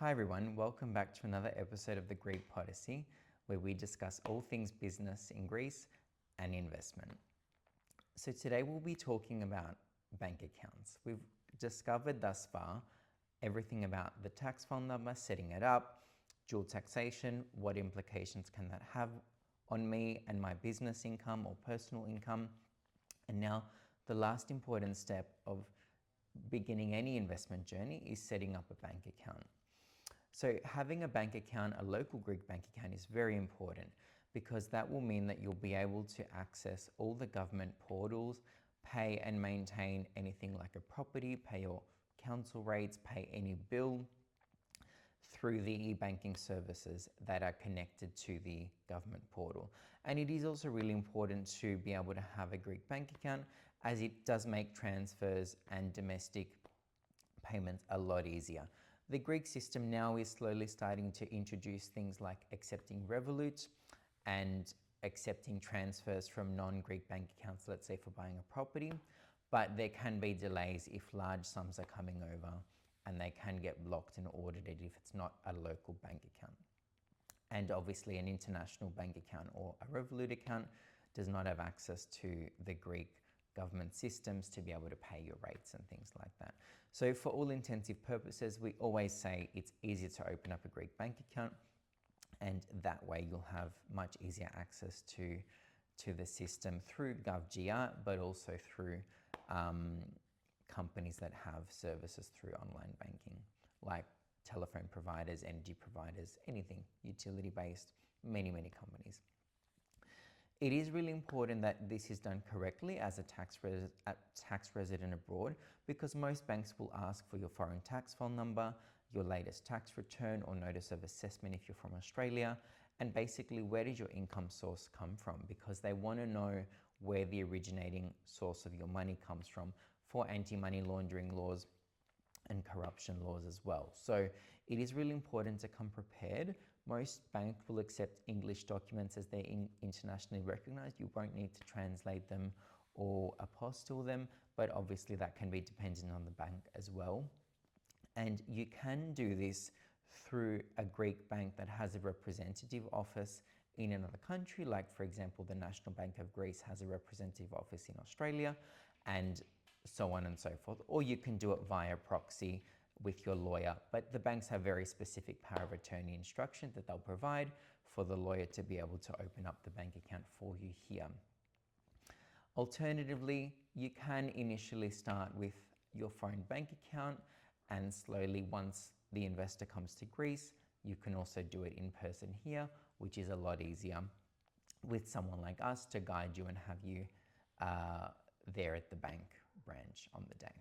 Hi everyone, welcome back to another episode of the Greek Podyssey, where we discuss all things business in Greece and investment. So today we'll be talking about bank accounts. We've discovered thus far everything about the tax file number, setting it up, dual taxation, what implications can that have on me and my business income or personal income. And now the last important step of beginning any investment journey is setting up a bank account. So having a bank account, a local Greek bank account, is very important because that will mean that you'll be able to access all the government portals, pay and maintain anything like a property, pay your council rates, pay any bill through the e-banking services that are connected to the government portal. And it is also really important to be able to have a Greek bank account, as it does make transfers and domestic payments a lot easier. The Greek system now is slowly starting to introduce things like accepting Revolut and accepting transfers from non-Greek bank accounts, let's say for buying a property, but there can be delays if large sums are coming over, and they can get blocked and audited if it's not a local bank account. And obviously an international bank account or a Revolut account does not have access to the Greek government systems to be able to pay your rates and things like that. So for all intensive purposes, we always say it's easier to open up a Greek bank account, and that way you'll have much easier access to the system through GovGR, but also through companies that have services through online banking, like telephone providers, energy providers, anything utility-based, many companies. It is really important that this is done correctly as a tax resident abroad, because most banks will ask for your foreign tax file number, your latest tax return or notice of assessment if you're from Australia, and basically where does your income source come from, because they want to know where the originating source of your money comes from for anti-money laundering laws and corruption laws as well. So it is really important to come prepared. Most banks will accept English documents as they're internationally recognized. You won't need to translate them or apostille them, but obviously that can be dependent on the bank as well. And you can do this through a Greek bank that has a representative office in another country, like for example, the National Bank of Greece has a representative office in Australia, and so on and so forth. Or you can do it via proxy with your lawyer, but the banks have very specific power of attorney instructions that they'll provide for the lawyer to be able to open up the bank account for you here. Alternatively, you can initially start with your foreign bank account, and slowly, once the investor comes to Greece, you can also do it in person here, which is a lot easier with someone like us to guide you and have you there at the bank branch on the day.